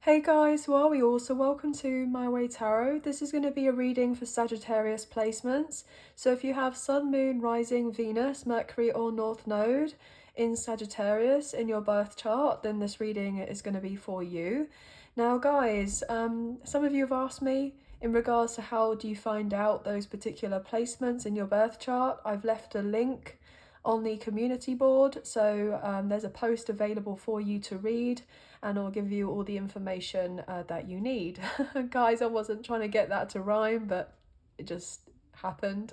Hey guys, well, we also welcome to My Way Tarot. This is going to be a reading for Sagittarius placements. So if you have Sun, Moon, Rising, Venus, Mercury or North Node in Sagittarius in your birth chart, then this reading is going to be for you. Now guys, some of you have asked me in regards to how do you find out those particular placements in your birth chart. I've left a link on the community board, so there's a post available for you to read, and I'll give you all the information that you need. Guys, I wasn't trying to get that to rhyme, but it just happened.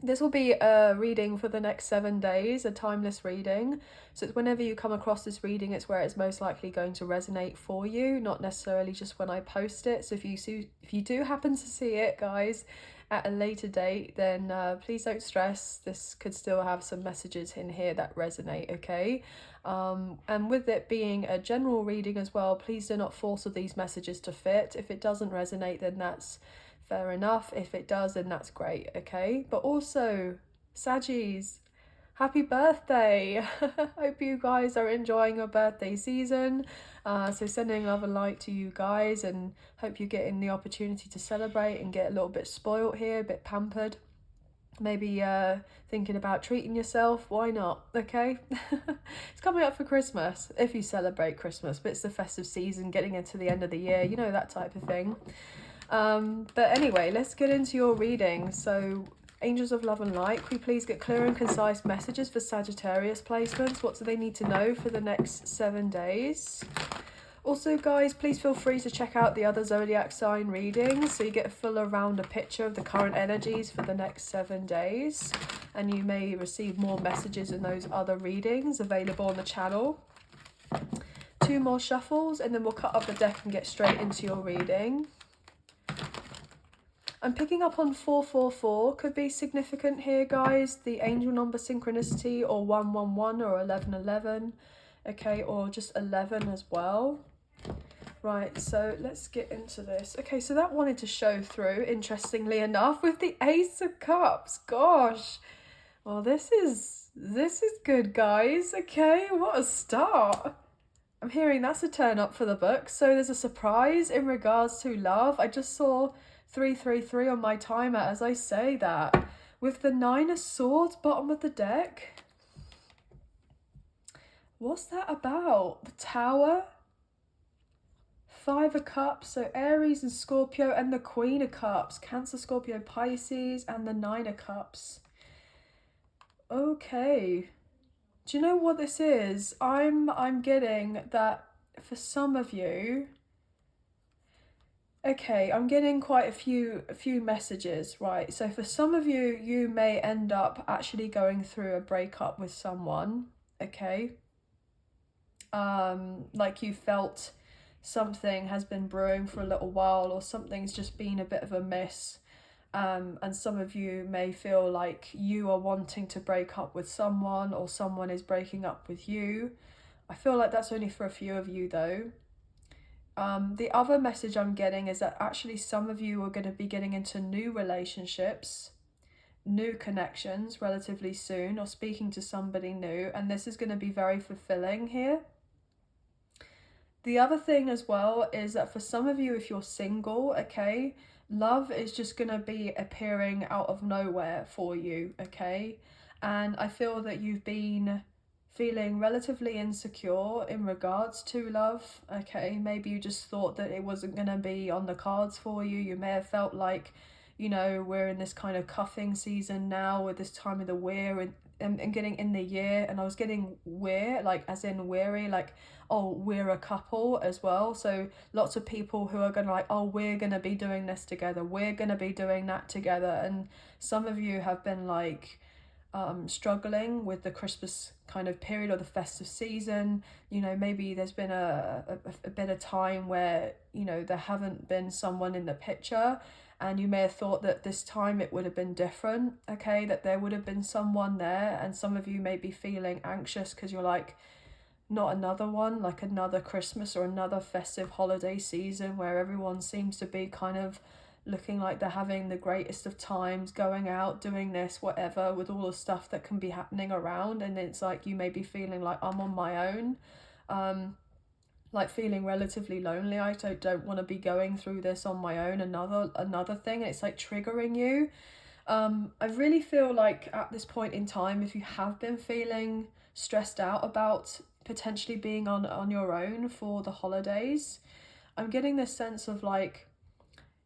This will be a reading for the next 7 days, a timeless reading. So it's whenever you come across this reading, it's where it's most likely going to resonate for you, not necessarily just when I post it. So if you do happen to see it, guys, at a later date, then please don't stress. This could still have some messages in here that resonate, okay? And with it being a general reading as well, please do not force all these messages to fit. If it doesn't resonate, then that's fair enough. If it does, then that's great, okay? But also, Saggies, happy birthday! Hope you guys are enjoying your birthday season. So sending love and light to you guys, and hope you're getting the opportunity to celebrate and get a little bit spoiled here, a bit pampered. Maybe thinking about treating yourself, why not, okay? It's coming up for Christmas, if you celebrate Christmas, but it's the festive season, getting into the end of the year, you know, that type of thing. But anyway, let's get into your reading. So angels of love and light, could we please get clear and concise messages for Sagittarius placements? What do they need to know for the next 7 days? Also guys, please feel free to check out the other zodiac sign readings so you get a fuller rounder picture of the current energies for the next 7 days, and you may receive more messages in those other readings available on the channel. 2 more shuffles and then we'll cut up the deck and get straight into your reading. I'm picking up on 444, could be significant here guys, the angel number synchronicity, or 111 or 1111, okay, or just 11 as well. Right, so let's get into this. Okay, so that wanted to show through, interestingly enough, with the Ace of Cups. Gosh, well, this is good, guys. Okay, what a start. I'm hearing that's a turn up for the book. So there's a surprise in regards to love. I just saw 333 on my timer as I say that. With the 9 of Swords bottom of the deck. What's that about? The Tower? 5 of Cups, so Aries and Scorpio, and the Queen of Cups, Cancer, Scorpio, Pisces, and the 9 of Cups. Okay. Do you know what this is? I'm getting that for some of you. Okay, I'm getting quite a few messages, right? So for some of you, you may end up actually going through a breakup with someone, okay? Like you felt something has been brewing for a little while, or something's just been a bit of a miss, and some of you may feel like you are wanting to break up with someone, or someone is breaking up with you. I feel like that's only for a few of you though. The other message I'm getting is that actually some of you are going to be getting into new relationships, new connections relatively soon, or speaking to somebody new, and this is going to be very fulfilling here. The other thing as well is that for some of you, if you're single, okay, love is just going to be appearing out of nowhere for you, okay? And I feel that you've been feeling relatively insecure in regards to love, okay? Maybe you just thought that it wasn't going to be on the cards for you. You may have felt like, you know, we're in this kind of cuffing season now with this time of the year, and getting in the year, and I was getting we're, like as in weary, like, oh, we're a couple as well. So lots of people who are gonna like, oh, we're gonna be doing this together, we're gonna be doing that together. And some of you have been like struggling with the Christmas kind of period, or the festive season. You know, maybe there's been a bit of time where, you know, there haven't been someone in the picture, and you may have thought that this time it would have been different, okay, that there would have been someone there. And some of you may be feeling anxious because you're like, not another one, like another Christmas or another festive holiday season where everyone seems to be kind of looking like they're having the greatest of times, going out, doing this, whatever, with all the stuff that can be happening around. And it's like you may be feeling like, I'm on my own. like feeling relatively lonely. I don't want to be going through this on my own. Another thing, it's like triggering you. I really feel like at this point in time, if you have been feeling stressed out about potentially being on your own for the holidays, I'm getting this sense of like,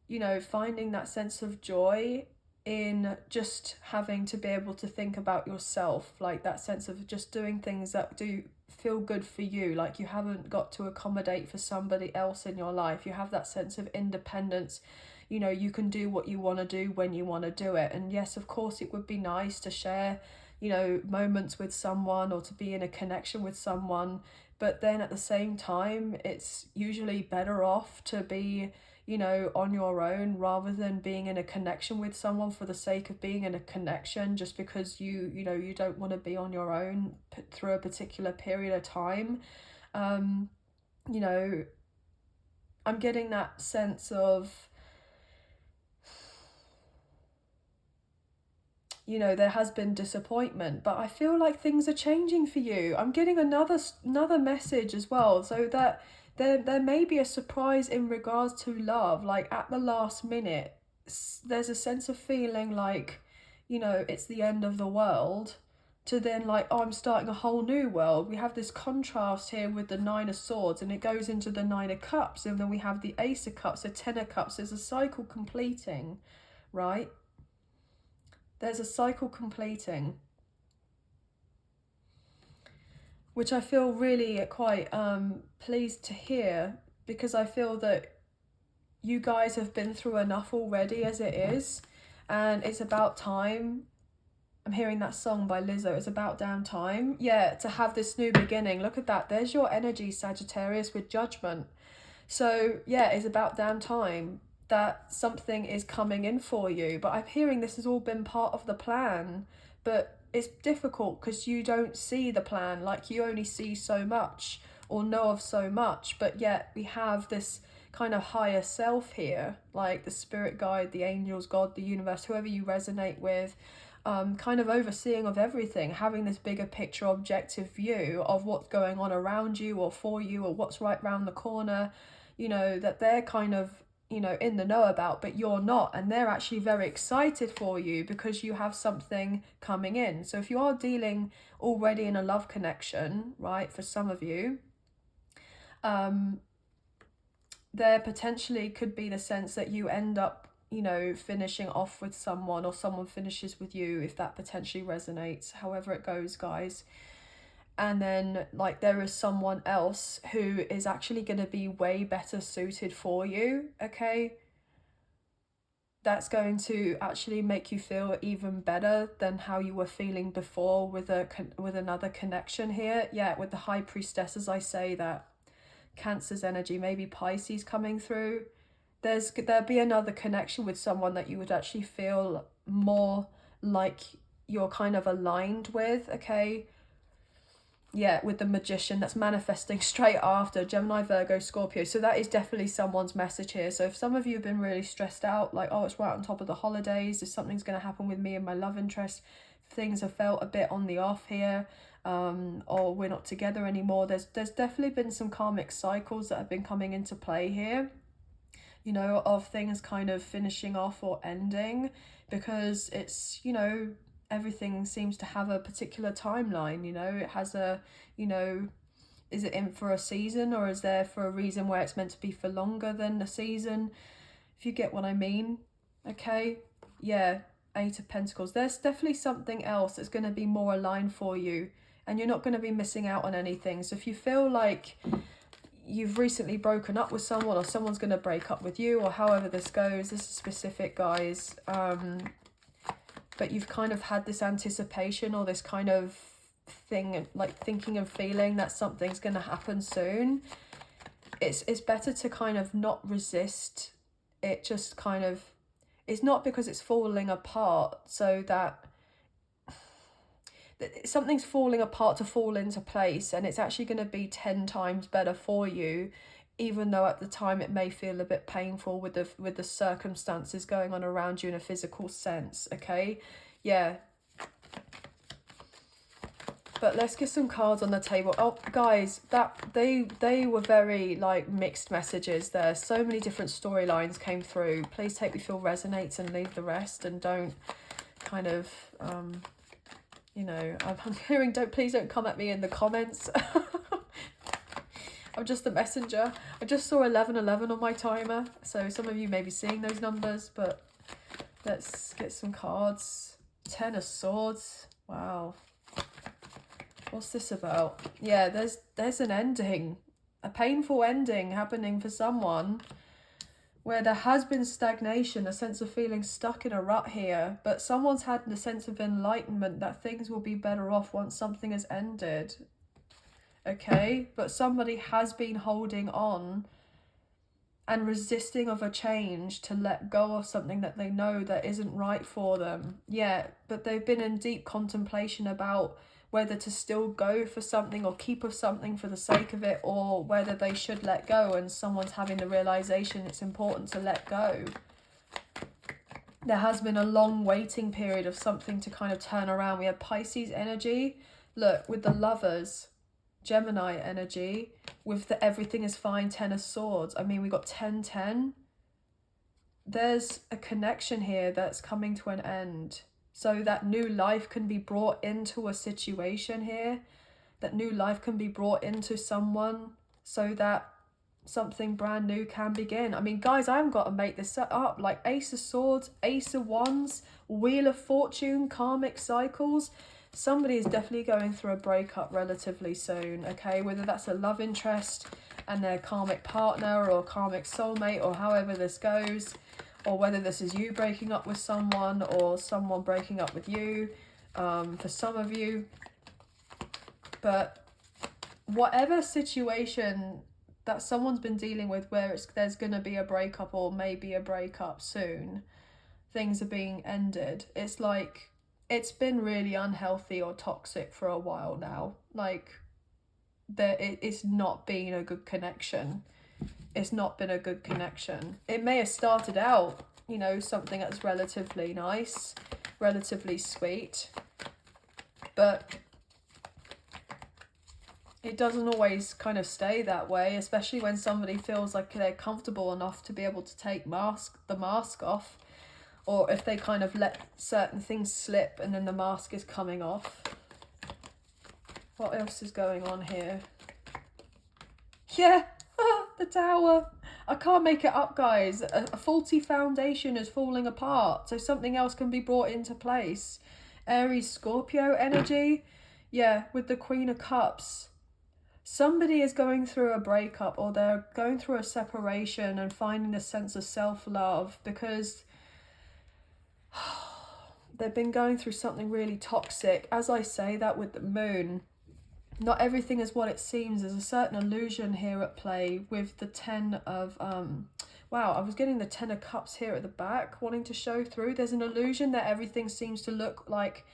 you know, finding that sense of joy in just having to be able to think about yourself, like that sense of just doing things that do feel good for you, like you haven't got to accommodate for somebody else in your life. You have that sense of independence. You know, you can do what you want to do when you want to do it. And yes, of course, it would be nice to share, you know, moments with someone or to be in a connection with someone. But then at the same time, it's usually better off to be, you know, on your own rather than being in a connection with someone for the sake of being in a connection, just because you know, you don't want to be on your own through a particular period of time. You know, I'm getting that sense of, you know, there has been disappointment, but I feel like things are changing for you. I'm getting another message as well, so that there may be a surprise in regards to love, like at the last minute. There's a sense of feeling like, you know, it's the end of the world, to then like, oh, I'm starting a whole new world. We have this contrast here with the Nine of Swords, and it goes into the Nine of Cups, and then we have the Ace of Cups, so Ten of Cups. There's a cycle completing, right? There's a cycle completing, which I feel really quite pleased to hear, because I feel that you guys have been through enough already as it is, and it's about time. I'm hearing that song by Lizzo, it's about damn time. Yeah, to have this new beginning. Look at that. There's your energy, Sagittarius, with Judgment. So yeah, it's about damn time that something is coming in for you. But I'm hearing this has all been part of the plan, but it's difficult because you don't see the plan, like you only see so much or know of so much. But yet we have this kind of higher self here, like the spirit guide, the angels, God, the universe, whoever you resonate with, kind of overseeing of everything, having this bigger picture objective view of what's going on around you or for you or what's right round the corner, you know, that they're kind of, you know, in the know about, but you're not, and they're actually very excited for you because you have something coming in. So if you are dealing already in a love connection, right, for some of you, there potentially could be the sense that you end up, you know, finishing off with someone, or someone finishes with you, if that potentially resonates, however it goes, guys. And then like there is someone else who is actually going to be way better suited for you, okay? That's going to actually make you feel even better than how you were feeling before with another connection here. Yeah, with the High Priestess, as I say, that Cancer's energy, maybe Pisces coming through. There'll be another connection with someone that you would actually feel more like you're kind of aligned with, okay? Yeah, with the Magician, that's manifesting straight after Gemini, Virgo, Scorpio. So that is definitely someone's message here. So if some of you have been really stressed out, like, oh, it's right on top of the holidays, if something's going to happen with me and my love interest, things have felt a bit on the off here, or we're not together anymore, there's definitely been some karmic cycles that have been coming into play here, you know, of things kind of finishing off or ending, because it's, you know, everything seems to have a particular timeline, you know, it has a, you know, is it in for a season, or is there for a reason where it's meant to be for longer than a season, if you get what I mean, okay? Yeah, Eight of Pentacles. There's definitely something else that's going to be more aligned for you, and you're not going to be missing out on anything. So if you feel like you've recently broken up with someone, or someone's going to break up with you, or however this goes, this is specific, guys, but you've kind of had this anticipation or this kind of thing, like thinking and feeling that something's going to happen soon, it's better to kind of not resist it. Just kind of, it's not because it's falling apart, so that something's falling apart to fall into place, and it's actually going to be 10 times better for you, even though at the time it may feel a bit painful with the circumstances going on around you in a physical sense, okay? Yeah. But let's get some cards on the table. Oh, guys, that they were very like mixed messages there. So many different storylines came through. Please take what you feel resonates and leave the rest, and don't kind of you know, I'm hearing please don't come at me in the comments. I'm just the messenger. I just saw 1111 on my timer, so some of you may be seeing those numbers, but let's get some cards. 10 of Swords. Wow. What's this about? Yeah, there's an ending, a painful ending happening for someone where there has been stagnation, a sense of feeling stuck in a rut here, but someone's had a sense of enlightenment that things will be better off once something has ended. Okay, but somebody has been holding on and resisting of a change to let go of something that they know that isn't right for them. Yeah, but they've been in deep contemplation about whether to still go for something or keep of something for the sake of it, or whether they should let go, and someone's having the realization it's important to let go. There has been a long waiting period of something to kind of turn around. We have Pisces energy. Look, with the Lovers, Gemini energy, with the everything is fine, 10 of Swords. I mean, we got 10-10. There's a connection here that's coming to an end. So that new life can be brought into a situation here. That new life can be brought into someone so that something brand new can begin. I mean, guys, I haven't got to make this up. Like Ace of Swords, Ace of Wands, Wheel of Fortune, karmic cycles. Somebody is definitely going through a breakup relatively soon, okay? Whether that's a love interest and their karmic partner or karmic soulmate, or however this goes, or whether this is you breaking up with someone or someone breaking up with you, for some of you. But whatever situation that someone's been dealing with where there's going to be a breakup or maybe a breakup soon, things are being ended. It's like it's been really unhealthy or toxic for a while now. Like it's not been a good connection. It's not been a good connection. It may have started out, you know, something that's relatively nice, relatively sweet, but it doesn't always kind of stay that way, especially when somebody feels like they're comfortable enough to be able to take the mask off, or if they kind of let certain things slip and then the mask is coming off. What else is going on here? Yeah, the Tower. I can't make it up, guys. A faulty foundation is falling apart, so something else can be brought into place. Aries, Scorpio energy. Yeah, with the Queen of Cups. Somebody is going through a breakup, or they're going through a separation and finding a sense of self-love because they've been going through something really toxic. As I say that with the Moon, not everything is what it seems. There's a certain illusion here at play with the 10 of wow, I was getting the 10 of Cups here at the back wanting to show through. There's an illusion that everything seems to look like,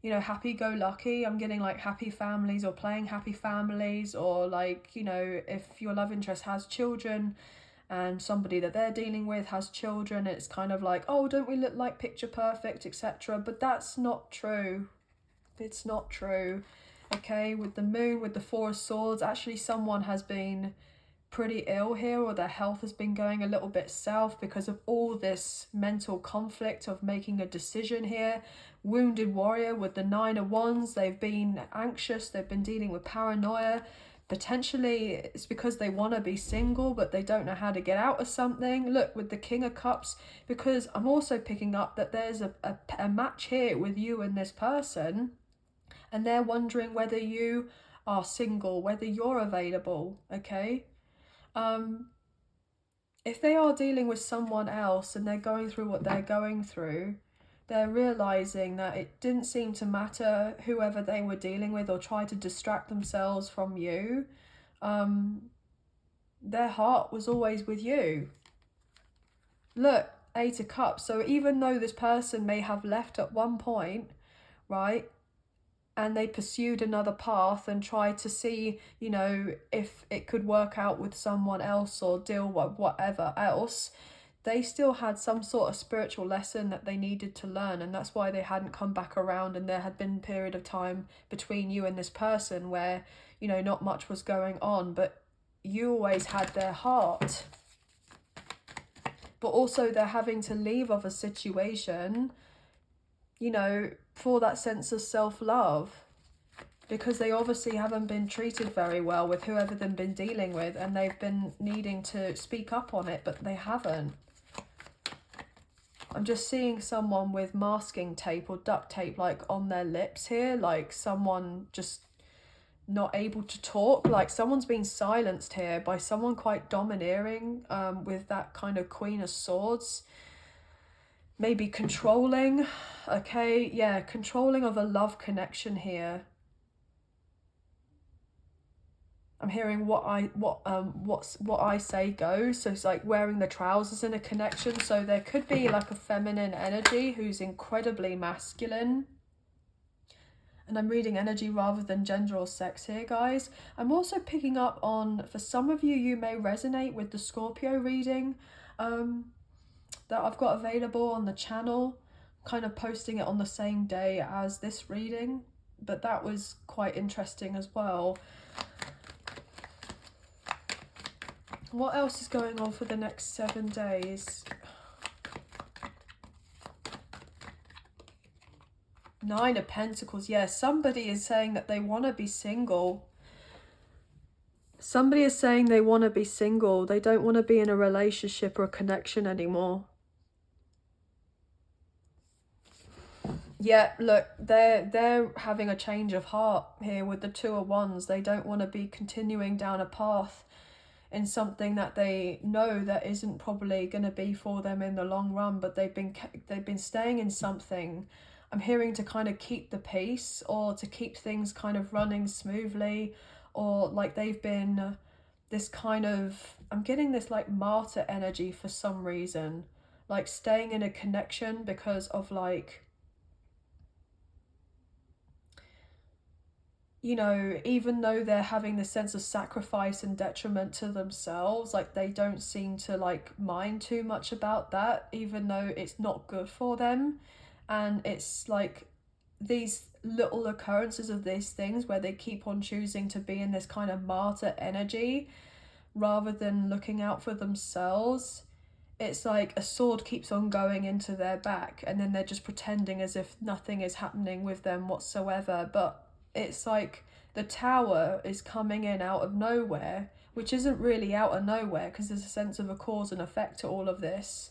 you know, happy-go-lucky. I'm getting like happy families or playing happy families, or like, you know, if your love interest has children and somebody that they're dealing with has children, it's kind of like, oh, don't we look like picture perfect, etc. But that's not true. It's not true. Okay, with the Moon, with the Four of Swords, actually someone has been pretty ill here, or their health has been going a little bit south because of all this mental conflict of making a decision here. Wounded Warrior with the 9 of Wands, they've been anxious, they've been dealing with paranoia. Potentially it's because they want to be single but they don't know how to get out of something. Look, with the King of Cups, because I'm also picking up that there's a match here with you and this person, and they're wondering whether you are single, whether you're available, okay? If they are dealing with someone else and they're going through what they're going through, they're realizing that it didn't seem to matter whoever they were dealing with or try to distract themselves from you. Their heart was always with you. Look, 8 of Cups. So even though this person may have left at one point, right, and they pursued another path and tried to see, you know, if it could work out with someone else or deal with whatever else, they still had some sort of spiritual lesson that they needed to learn, and that's why they hadn't come back around. And there had been a period of time between you and this person where, you know, not much was going on, but you always had their heart. But also they're having to leave of a situation, you know, for that sense of self-love, because they obviously haven't been treated very well with whoever they've been dealing with, and they've been needing to speak up on it, but they haven't. I'm just seeing someone with masking tape or duct tape like on their lips here, like someone just not able to talk, like someone's being silenced here by someone quite domineering, with that kind of Queen of Swords. Maybe controlling. Okay, yeah, controlling of a love connection here. I'm hearing what I say goes. So it's like wearing the trousers in a connection. So there could be like a feminine energy who's incredibly masculine. And I'm reading energy rather than gender or sex here, guys. I'm also picking up on, for some of you, you may resonate with the Scorpio reading that I've got available on the channel. Kind of posting it on the same day as this reading, but that was quite interesting as well. What else is going on for the next 7 days? 9 of Pentacles. Yeah, somebody is saying that they want to be single. Somebody is saying they want to be single. They don't want to be in a relationship or a connection anymore. Yeah, look, they're having a change of heart here with the 2 of Wands. They don't want to be continuing down a path in something that they know that isn't probably going to be for them in the long run, but they've been staying in something. I'm hearing to kind of keep the peace, or to keep things kind of running smoothly, or like they've been this kind of, I'm getting this like martyr energy for some reason, like staying in a connection because of like, you know, even though they're having this sense of sacrifice and detriment to themselves, like they don't seem to like mind too much about that, even though it's not good for them. And it's like these little occurrences of these things where they keep on choosing to be in this kind of martyr energy rather than looking out for themselves. It's like a sword keeps on going into their back, and then they're just pretending as if nothing is happening with them whatsoever. But it's like the Tower is coming in out of nowhere, which isn't really out of nowhere because there's a sense of a cause and effect to all of this.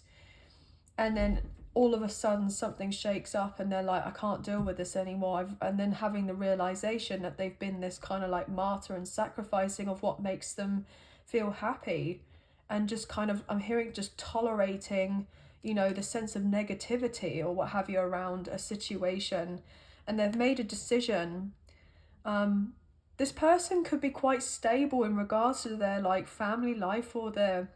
And then all of a sudden something shakes up and they're like, I can't deal with this anymore. And then having the realization that they've been this kind of like martyr and sacrificing of what makes them feel happy. And just kind of, I'm hearing just tolerating, you know, the sense of negativity or what have you around a situation. And they've made a decision. This person could be quite stable in regards to their like family life or their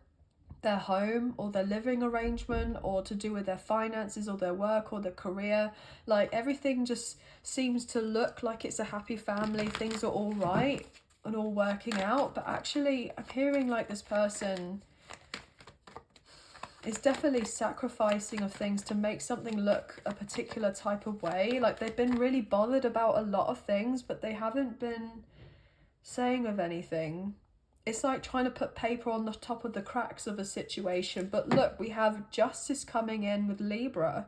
home or their living arrangement, or to do with their finances or their work or their career. Like everything just seems to look like it's a happy family, things are all right and all working out. But actually I'm hearing like this person is definitely sacrificing of things to make something look a particular type of way. Like they've been really bothered about a lot of things, but they haven't been saying of anything. It's like trying to put paper on the top of the cracks of a situation. But look, we have justice coming in with Libra.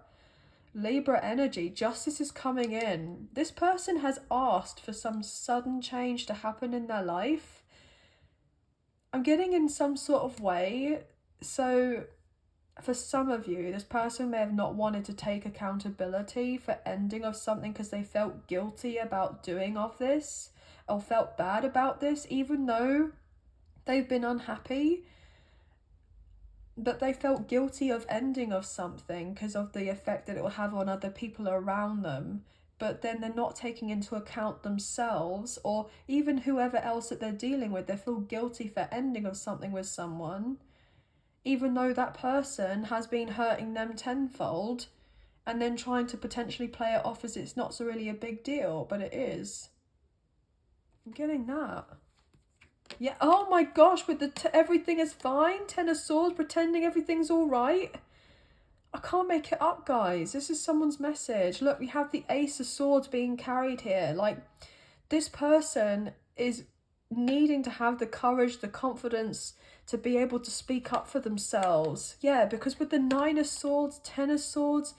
Libra energy, justice is coming in. This person has asked for some sudden change to happen in their life. I'm getting in some sort of way. So for some of you, this person may have not wanted to take accountability for ending of something because they felt guilty about doing of this, or felt bad about this, even though they've been unhappy. But they felt guilty of ending of something because of the effect that it will have on other people around them. But then they're not taking into account themselves or even whoever else that they're dealing with. They feel guilty for ending of something with someone, even though that person has been hurting them tenfold, and then trying to potentially play it off as it's not so really a big deal, but it is. I'm getting that. Yeah, oh my gosh, with the everything is fine, Ten of Swords, pretending everything's all right. I can't make it up, guys. This is someone's message. Look, we have the Ace of Swords being carried here. Like, this person is needing to have the courage, the confidence to be able to speak up for themselves. Yeah, because with the Nine of Swords, Ten of Swords,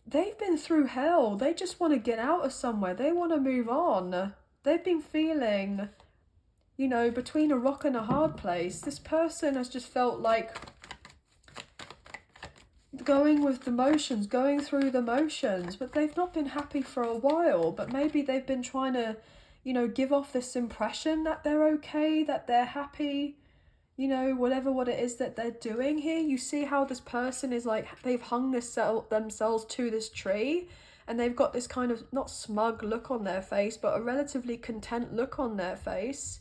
they've been through hell. They just want to get out of somewhere. They want to move on. They've been feeling, you know, between a rock and a hard place. This person has just felt like going with the motions, going through the motions, but they've not been happy for a while. But maybe they've been trying to, you know, give off this impression that they're okay, that they're happy, you know, what it is that they're doing here. You see how this person is like, they've hung themselves to this tree, and they've got this kind of, not smug look on their face, but a relatively content look on their face.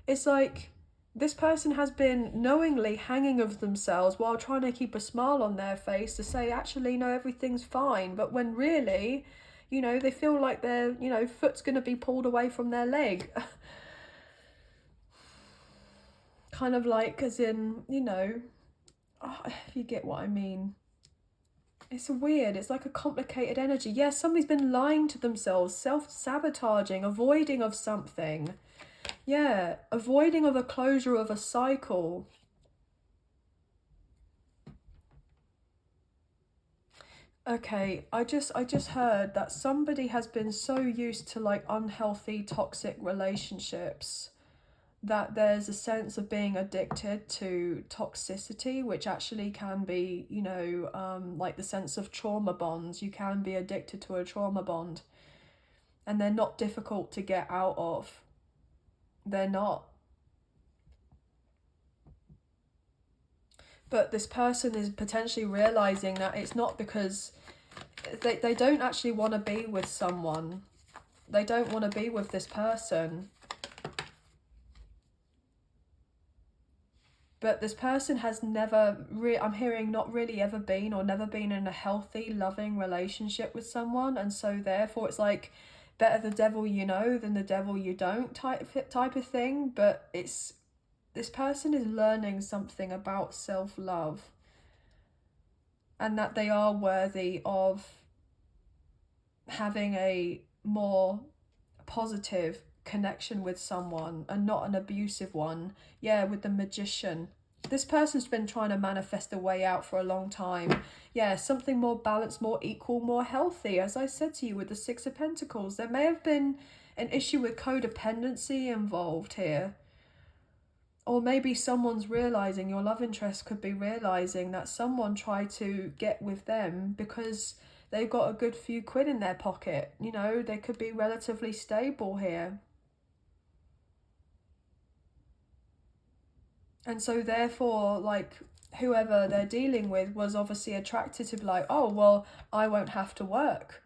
It's like this person has been knowingly hanging of themselves while trying to keep a smile on their face to say, actually, no, everything's fine. But when really, you know, they feel like their, you know, foot's going to be pulled away from their leg. Kind of like, as in, you know, if you get what I mean. It's weird. It's like a complicated energy. Yes, somebody's been lying to themselves, self-sabotaging, avoiding of something. Yeah, avoiding of a closure of a cycle. Okay, I just heard that somebody has been so used to like unhealthy, toxic relationships that there's a sense of being addicted to toxicity, which actually can be, you know, like the sense of trauma bonds. You can be addicted to a trauma bond, and they're not difficult to get out of. They're not. But this person is potentially realizing that it's not because they don't actually want to be with someone. They don't want to be with this person. But this person has never, I'm hearing, not really ever been or never been in a healthy, loving relationship with someone. And so therefore it's like, better the devil you know than the devil you don't type of thing. But it's, this person is learning something about self-love, and that they are worthy of having a more positive connection with someone and not an abusive one. Yeah, with the Magician. This person's been trying to manifest a way out for a long time. Yeah, something more balanced, more equal, more healthy. As I said to you with the Six of Pentacles, there may have been an issue with codependency involved here. Or maybe someone's realizing, your love interest could be realizing that someone tried to get with them because they've got a good few quid in their pocket. You know, they could be relatively stable here. And so therefore, like, whoever they're dealing with was obviously attracted to be like, oh, well, I won't have to work.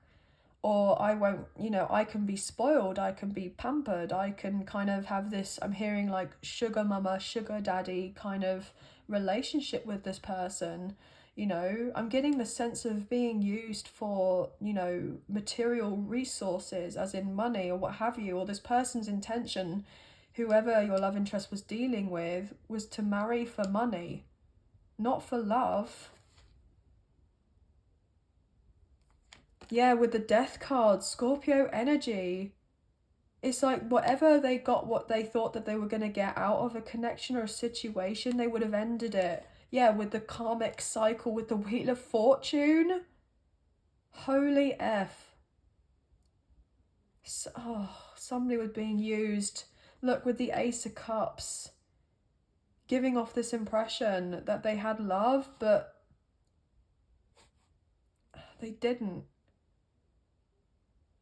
Or I won't, you know, I can be spoiled, I can be pampered, I can kind of have this, I'm hearing like sugar mama, sugar daddy kind of relationship with this person. You know, I'm getting the sense of being used for, you know, material resources, as in money or what have you, or this person's intention, whoever your love interest was dealing with, was to marry for money, not for love. Yeah, with the Death card, Scorpio energy. It's like whatever they got, what they thought that they were going to get out of a connection or a situation, they would have ended it. Yeah, with the karmic cycle, with the Wheel of Fortune. Holy F. Somebody was being used. Look, with the Ace of Cups. Giving off this impression that they had love, but they didn't.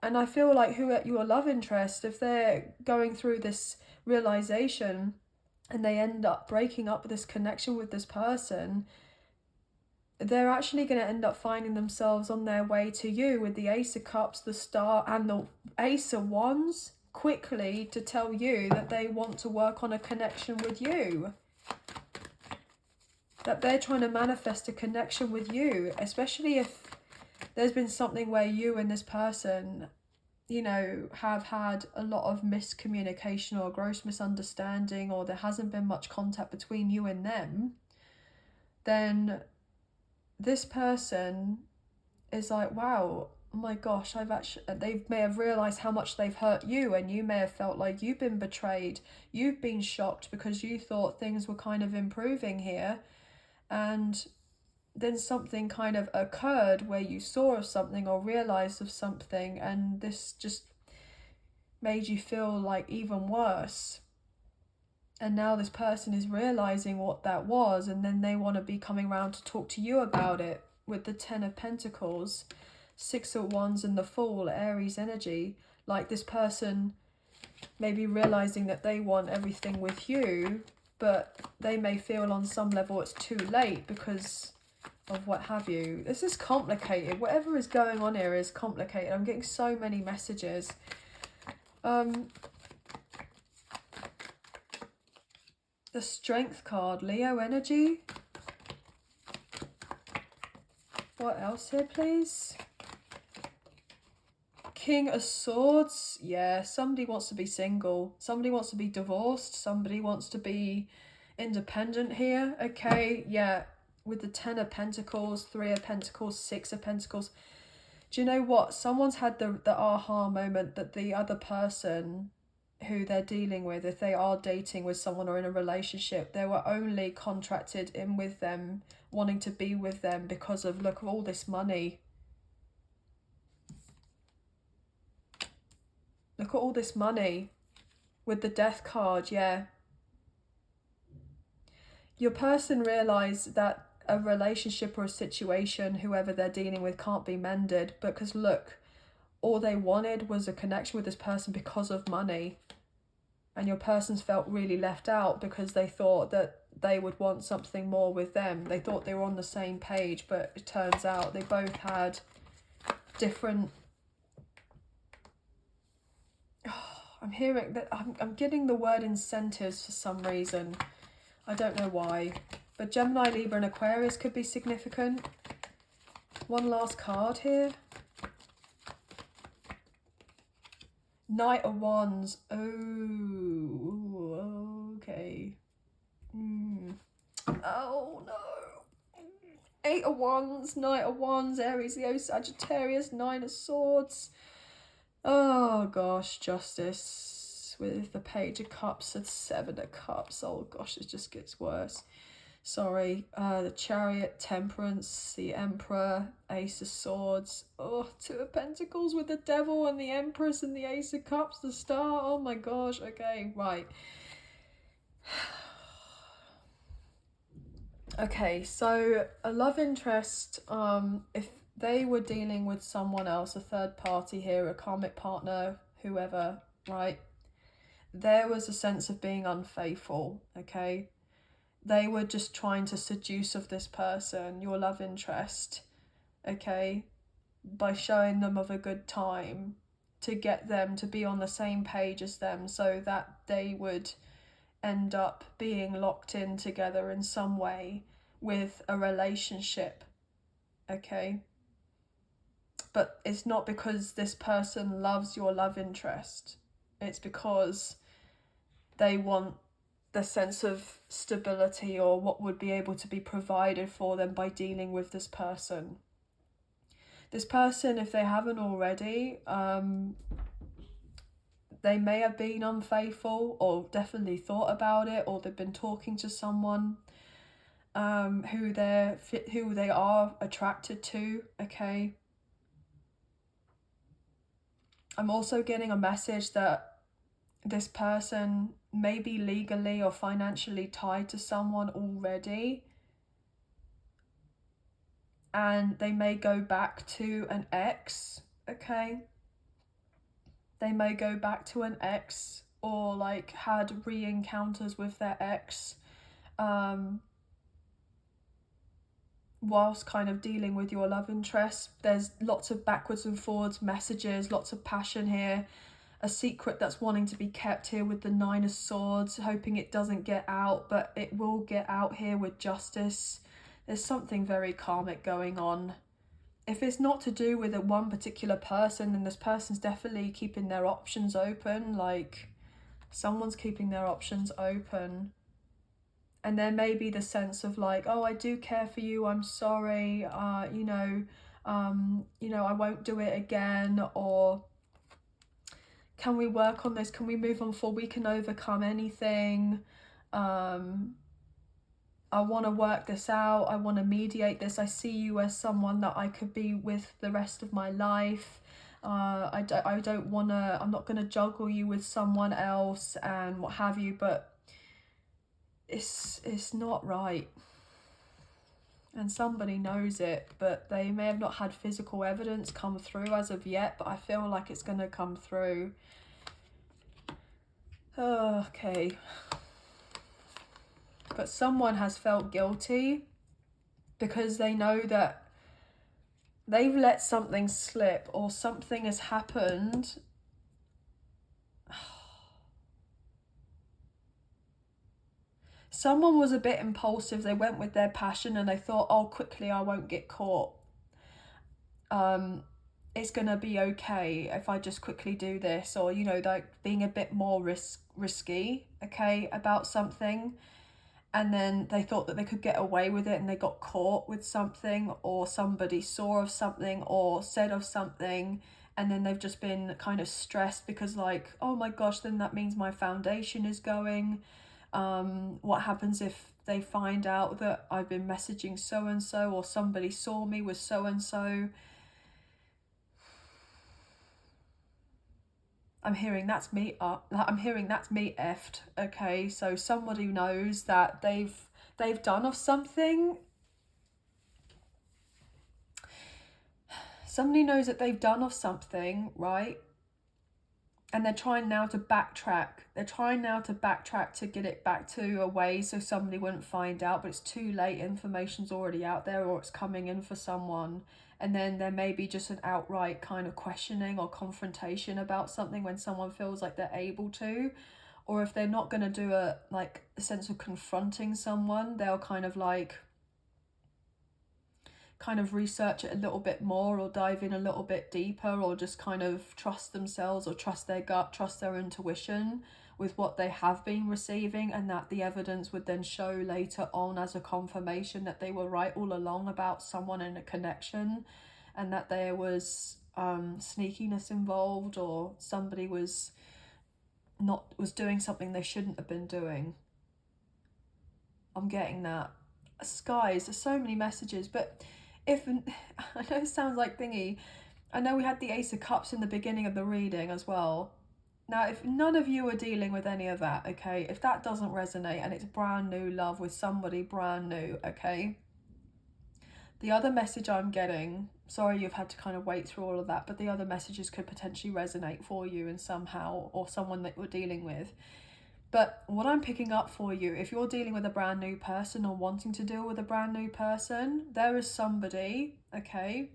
And I feel like your love interest, if they're going through this realization and they end up breaking up this connection with this person, they're actually going to end up finding themselves on their way to you with the Ace of Cups, the Star, and the Ace of Wands, quickly to tell you that they want to work on a connection with you. That they're trying to manifest a connection with you, especially if there's been something where you and this person you know, have had a lot of miscommunication or gross misunderstanding, or there hasn't been much contact between you and them, then this person is like, wow, oh my gosh, they may have realized how much they've hurt you, and you may have felt like you've been betrayed. You've been shocked because you thought things were kind of improving here, and then something kind of occurred where you saw of something or realized of something, and this just made you feel like even worse. And now this person is realizing what that was, and then they want to be coming around to talk to you about it with the 10 of Pentacles, 6 of Wands and the Fool, Aries energy. Like, this person may be realizing that they want everything with you, but they may feel on some level it's too late because of what have you. This is complicated. Whatever is going on here is complicated. I'm getting so many messages. The Strength card, Leo energy. What else here, please? King of Swords. Yeah, somebody wants to be single. Somebody wants to be divorced. Somebody wants to be independent here. Okay, yeah. With the 10 of Pentacles, 3 of Pentacles, 6 of Pentacles. Do you know what? Someone's had the aha moment that the other person who they're dealing with, if they are dating with someone or in a relationship, they were only contracted in with them, wanting to be with them because of, look, all this money. Look at all this money with the Death card, yeah. Your person realised that a relationship or a situation, whoever they're dealing with, can't be mended because, look, all they wanted was a connection with this person because of money. And your person's felt really left out because they thought that they would want something more with them. They thought they were on the same page, but it turns out they both had different... I'm hearing that I'm getting the word incentives for some reason. I don't know why. But Gemini, Libra and Aquarius could be significant. One last card here. Knight of Wands. Oh, okay. Oh, no. 8 of Wands, Knight of Wands, Aries, Leo, Sagittarius, 9 of Swords. Oh, gosh, Justice. With the Page of Cups and 7 of Cups. Oh, gosh, it just gets worse. Sorry. The Chariot, Temperance, the Emperor, Ace of Swords. Oh, 2 of Pentacles with the Devil and the Empress and the Ace of Cups, the Star. Oh, my gosh. Okay, right. Okay, so a love interest, if they were dealing with someone else, a third party here, a karmic partner, whoever, right? There was a sense of being unfaithful, okay? They were just trying to seduce of this person, your love interest, okay? By showing them of a good time to get them to be on the same page as them so that they would end up being locked in together in some way with a relationship, okay? But it's not because this person loves your love interest. It's because they want the sense of stability or what would be able to be provided for them by dealing with this person. This person, if they haven't already, they may have been unfaithful or definitely thought about it, or they've been talking to someone who they are attracted to, okay? I'm also getting a message that this person may be legally or financially tied to someone already, and they may go back to an ex, okay? They may go back to an ex or like had re-encounters with their ex whilst kind of dealing with your love interest. There's lots of backwards and forwards messages, lots of passion here, a secret that's wanting to be kept here with the 9 of Swords, hoping it doesn't get out, but it will get out here with Justice. There's something very karmic going on. if it's not to do with a one particular person, then this person's definitely keeping their options open. Like, someone's keeping their options open. And there may be the sense of like, oh, I do care for you, I'm sorry, you know, I won't do it again, or can we work on this? Can we move on forward? We can overcome anything. I want to work this out. I want to mediate this. I see you as someone that I could be with the rest of my life. I don't want to, I'm not going to juggle you with someone else and what have you, but it's not right. And somebody knows it, but they may have not had physical evidence come through as of yet, but I feel like it's going to come through. Okay. But someone has felt guilty because they know that they've let something slip, or something has happened. Someone was a bit impulsive. They went with their passion and they thought, oh, quickly, I won't get caught. It's gonna be okay if I just quickly do this, or, you know, like being a bit more risky, okay, about something. And then they thought that they could get away with it and they got caught with something, or somebody saw of something or said of something, and then they've just been kind of stressed because, like, oh my gosh, then that means my foundation is going. What happens if they find out that I've been messaging so and so, or somebody saw me with so and so? I'm hearing that's me effed. Okay, so somebody knows that they've done of something. Somebody knows that they've done of something, right? And they're trying now to backtrack. They're trying now to backtrack to get it back to a way so somebody wouldn't find out, but it's too late. Information's already out there, or it's coming in for someone. And then there may be just an outright kind of questioning or confrontation about something when someone feels like they're able to. Or if they're not going to do a sense of confronting someone, they'll kind of research it a little bit more, or dive in a little bit deeper, or just kind of trust themselves, or trust their gut, trust their intuition with what they have been receiving, and that the evidence would then show later on as a confirmation that they were right all along about someone in a connection, and that there was sneakiness involved, or somebody was doing something they shouldn't have been doing. I'm getting that. Skies, there's so many messages, but if I know it sounds like thingy, I know we had the Ace of Cups in the beginning of the reading as well. Now, if none of you are dealing with any of that, okay, if that doesn't resonate and it's brand new love with somebody brand new, okay, the other message I'm getting, sorry you've had to kind of wait through all of that, but the other messages could potentially resonate for you in somehow, or someone that you're dealing with. But what I'm picking up for you, if you're dealing with a brand new person or wanting to deal with a brand new person, there is somebody, okay,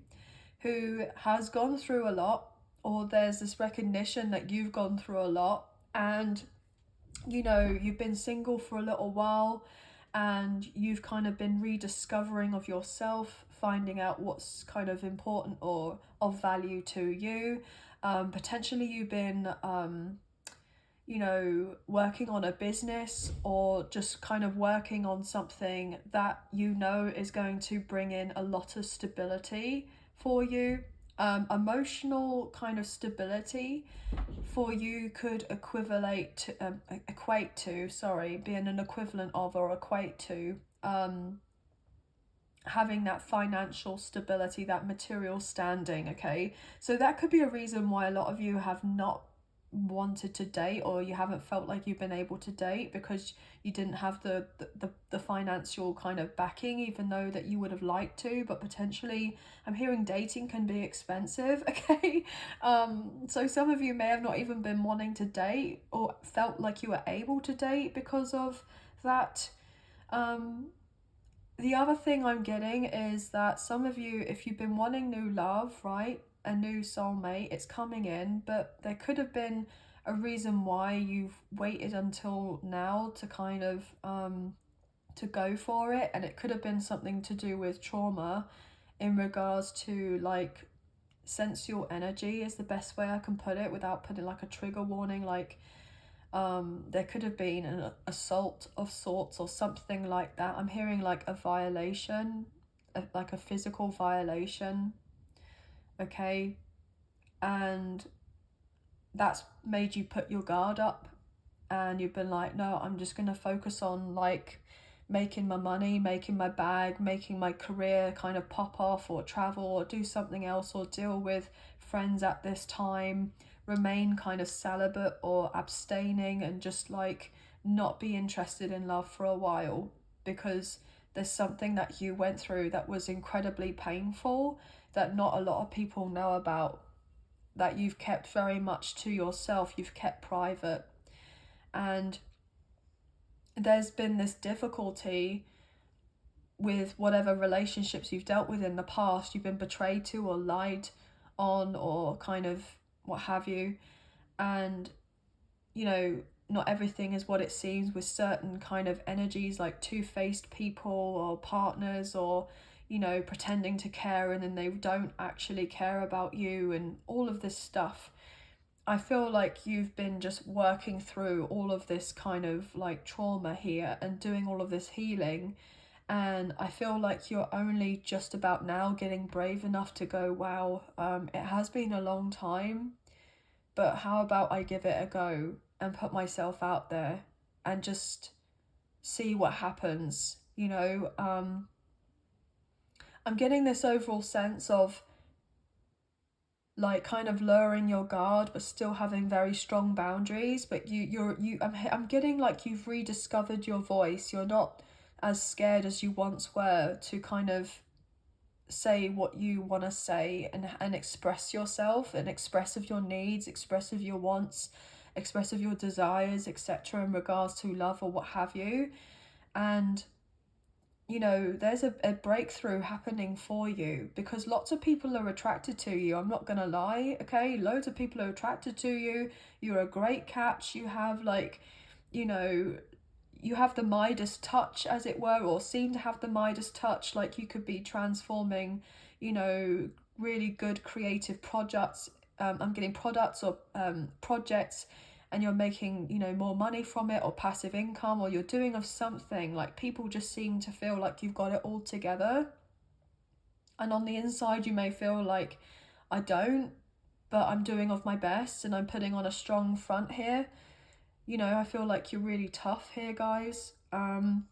who has gone through a lot, or there's this recognition that you've gone through a lot, and, you know, you've been single for a little while, and you've kind of been rediscovering of yourself, finding out what's kind of important or of value to you. Potentially you've been you know, working on a business, or just kind of working on something that you know is going to bring in a lot of stability for you. Emotional kind of stability for you could equate to, being an equivalent of, or equate to, having that financial stability, that material standing, okay? So that could be a reason why a lot of you have not wanted to date, or you haven't felt like you've been able to date, because you didn't have the financial kind of backing, even though that you would have liked to. But potentially, I'm hearing dating can be expensive, okay? So some of you may have not even been wanting to date, or felt like you were able to date because of that. The other thing I'm getting is that some of you, if you've been wanting new love, right, a new soulmate, it's coming in, but there could have been a reason why you've waited until now to kind of to go for it, and it could have been something to do with trauma in regards to like sensual energy is the best way I can put it without putting like a trigger warning. Like there could have been an assault of sorts or something like that. I'm hearing like a violation, like a physical violation, okay? And that's made you put your guard up, and you've been like, no, I'm just going to focus on like making my money, making my bag, making my career kind of pop off, or travel or do something else, or deal with friends at this time, remain kind of celibate or abstaining, and just like not be interested in love for a while, because there's something that you went through that was incredibly painful that not a lot of people know about, that you've kept very much to yourself, you've kept private. And there's been this difficulty with whatever relationships you've dealt with in the past. You've been betrayed to or lied on or kind of what have you. And, you know, not everything is what it seems with certain kind of energies, like two-faced people or partners, or, you know, pretending to care and then they don't actually care about you, and all of this stuff. I feel like you've been just working through all of this kind of like trauma here and doing all of this healing. And I feel like you're only just about now getting brave enough to go, wow, it has been a long time, but how about I give it a go and put myself out there and just see what happens, you know? I'm getting this overall sense of like kind of lowering your guard but still having very strong boundaries, but I'm getting like you've rediscovered your voice. You're not as scared as you once were to kind of say what you want to say, and express yourself, and express of your needs, express of your wants, express of your desires, etc., in regards to love or what have you. And you know, there's a breakthrough happening for you, because lots of people are attracted to you. I'm not gonna lie, okay? Loads of people are attracted to you. You're a great catch. You have like, you know, you have the Midas touch, as it were, or seem to have the Midas touch. Like you could be transforming, you know, really good creative projects. I'm getting products or projects, and you're making, you know, more money from it, or passive income, or you're doing of something. Like people just seem to feel like you've got it all together. And on the inside, you may feel like, I don't, but I'm doing of my best and I'm putting on a strong front here. You know, I feel like you're really tough here, guys. And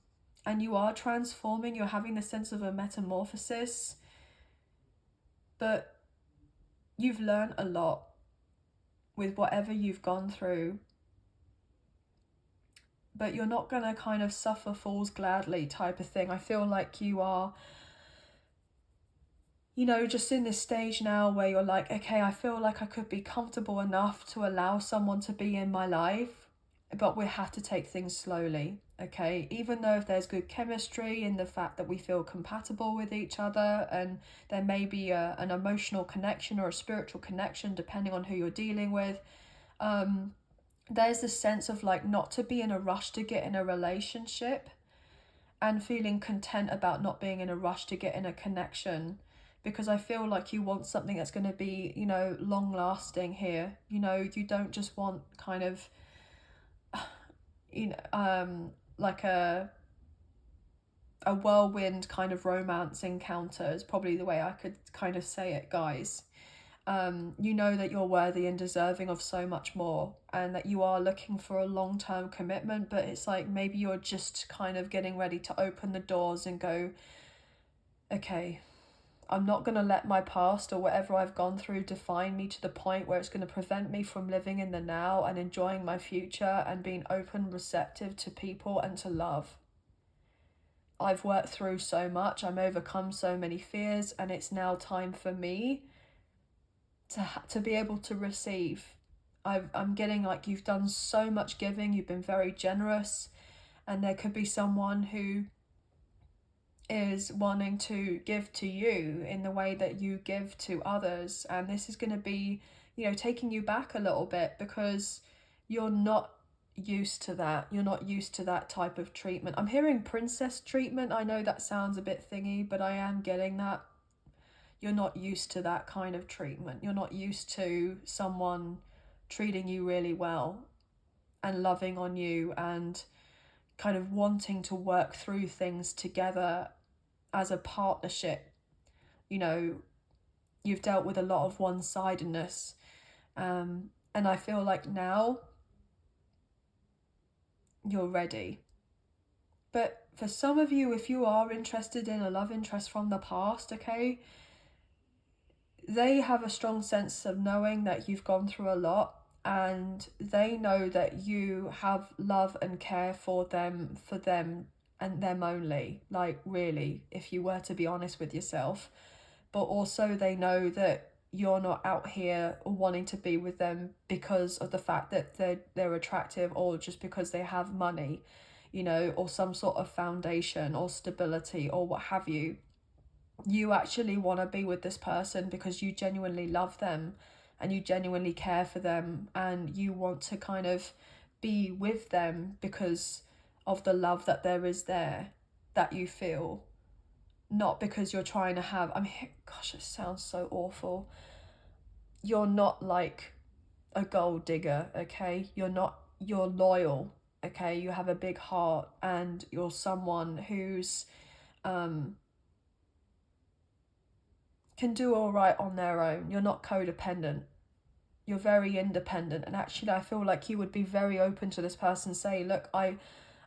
you are transforming, you're having the sense of a metamorphosis. But you've learned a lot with whatever you've gone through. But you're not going to kind of suffer fools gladly type of thing. I feel like you are, you know, just in this stage now where you're like, okay, I feel like I could be comfortable enough to allow someone to be in my life, but we have to take things slowly, okay? Even though if there's good chemistry in the fact that we feel compatible with each other, and there may be an emotional connection or a spiritual connection depending on who you're dealing with, there's this sense of like not to be in a rush to get in a relationship, and feeling content about not being in a rush to get in a connection, because I feel like you want something that's going to be, you know, long lasting here. You know, you don't just want kind of, you know, like a whirlwind kind of romance encounter is probably the way I could kind of say it, guys. You know that you're worthy and deserving of so much more, and that you are looking for a long-term commitment, but it's like maybe you're just kind of getting ready to open the doors and go, okay, I'm not going to let my past or whatever I've gone through define me to the point where it's going to prevent me from living in the now and enjoying my future and being open, receptive to people and to love. I've worked through so much, I'm overcome so many fears, and it's now time for me to be able to receive. I'm getting like you've done so much giving, you've been very generous, and there could be someone who is wanting to give to you in the way that you give to others, and this is going to be, you know, taking you back a little bit, because you're not used to that. You're not used to that type of treatment. I'm hearing princess treatment. I know that sounds a bit thingy, but I am getting that. you're not used to that kind of treatment. You're not used to someone treating you really well and loving on you and kind of wanting to work through things together as a partnership. You know, you've dealt with a lot of one-sidedness, and I feel like now you're ready. But for some of you, if you are interested in a love interest from the past, okay, they have a strong sense of knowing that you've gone through a lot, and they know that you have love and care for them and them only, like really, if you were to be honest with yourself. But also they know that you're not out here wanting to be with them because of the fact that they're attractive, or just because they have money, you know, or some sort of foundation or stability or what have you. You actually want to be with this person because you genuinely love them and you genuinely care for them, and you want to kind of be with them because of the love that there is there that you feel, not because you're trying to have, I mean, gosh, it sounds so awful. You're not like a gold digger, okay? You're loyal, okay? You have a big heart, and you're someone who's can do all right on their own. You're not codependent. You're very independent, and actually I feel like you would be very open to this person, say, look, I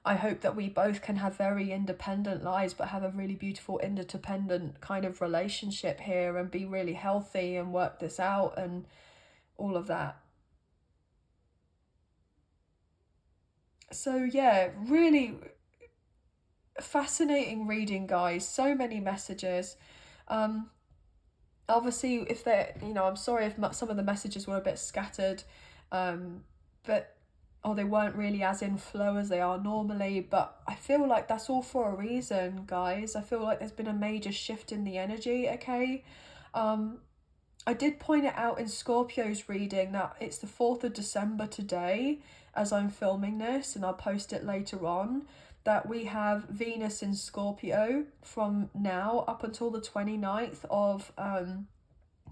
hope that we both can have very independent lives but have a really beautiful interdependent kind of relationship here and be really healthy and work this out and all of that. So yeah, really fascinating reading, guys. So many messages. Obviously, if they're, you know, I'm sorry if some of the messages were a bit scattered, but or they weren't really as in flow as they are normally, but I feel like that's all for a reason, guys. I feel like there's been a major shift in the energy, okay? I did point it out in Scorpio's reading that it's the 4th of December today as I'm filming this, and I'll post it later on, that we have Venus in Scorpio from now up until the 29th of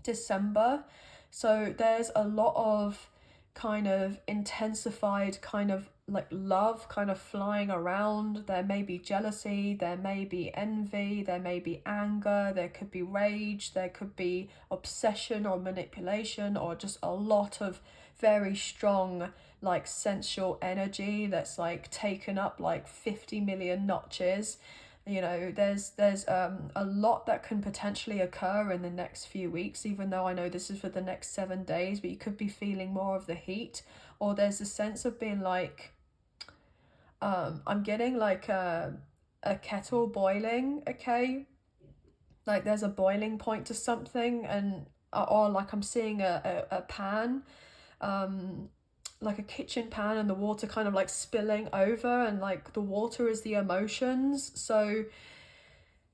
December. So there's a lot of kind of intensified kind of like love kind of flying around. There may be jealousy, there may be envy, there may be anger, there could be rage, there could be obsession or manipulation, or just a lot of very strong like sensual energy that's like taken up like 50 million notches. You know, there's a lot that can potentially occur in the next few weeks, even though I know this is for the next 7 days, but you could be feeling more of the heat, or there's a sense of being like, I'm getting like a kettle boiling, okay? Like there's a boiling point to something, and or like I'm seeing a pan, like a kitchen pan, and the water kind of like spilling over, and like the water is the emotions. So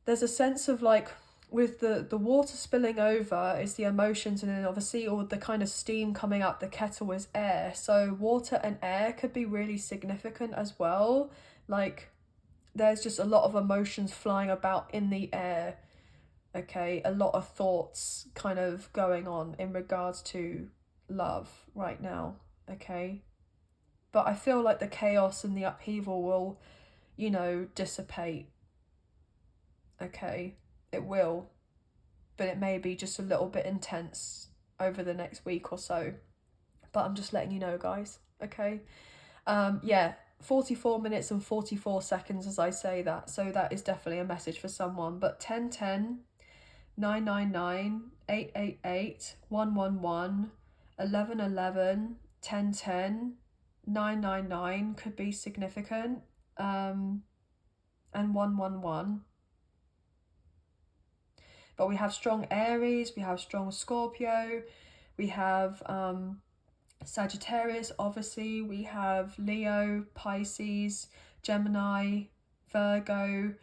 there's a sense of like, with the water spilling over is the emotions, and then obviously all the kind of steam coming out the kettle is air. So water and air could be really significant as well. Like there's just a lot of emotions flying about in the air, okay? A lot of thoughts kind of going on in regards to love right now, okay? But I feel like the chaos and the upheaval will, you know, dissipate, okay? It will, but it may be just a little bit intense over the next week or so. But I'm just letting you know, guys, okay? Yeah, 44 minutes and 44 seconds as I say that, so that is definitely a message for someone. But 1010, 999, 888, 111, 1111, 1010, 999 could be significant, and 111. But we have strong Aries, we have strong Scorpio, we have Sagittarius, obviously, we have Leo, Pisces, Gemini, Virgo,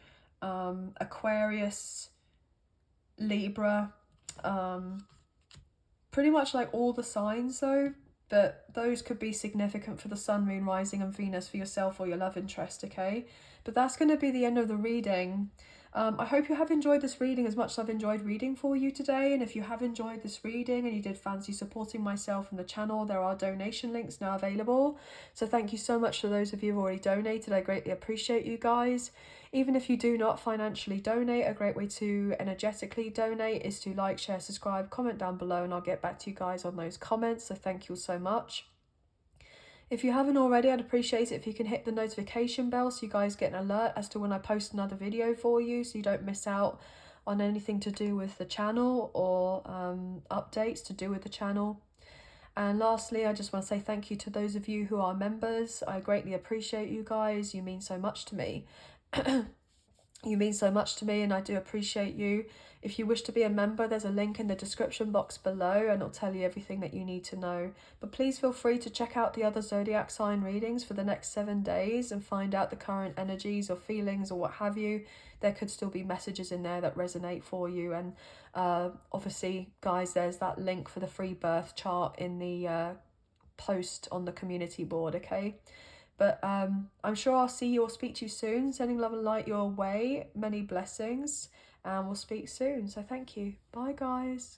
Aquarius, Libra, pretty much like all the signs though, but those could be significant for the Sun, Moon, Rising and Venus for yourself or your love interest, okay? But that's going to be the end of the reading. I hope you have enjoyed this reading as much as I've enjoyed reading for you today. And if you have enjoyed this reading and you did fancy supporting myself and the channel, there are donation links now available. So thank you so much to those of you who already donated. I greatly appreciate you guys. Even if you do not financially donate, a great way to energetically donate is to like, share, subscribe, comment down below, and I'll get back to you guys on those comments. So thank you so much. If you haven't already, I'd appreciate it if you can hit the notification bell so you guys get an alert as to when I post another video for you, so you don't miss out on anything to do with the channel or updates to do with the channel. And lastly, I just want to say thank you to those of you who are members. I greatly appreciate you guys. You mean so much to me. You mean so much to me, and I do appreciate you. If you wish to be a member, there's a link in the description box below and it'll tell you everything that you need to know. But please feel free to check out the other zodiac sign readings for the next 7 days and find out the current energies or feelings or what have you. There could still be messages in there that resonate for you. And obviously, guys, there's that link for the free birth chart in the post on the community board, okay? But I'm sure I'll see you or speak to you soon. Sending love and light your way. Many blessings. And we'll speak soon. So thank you. Bye, guys.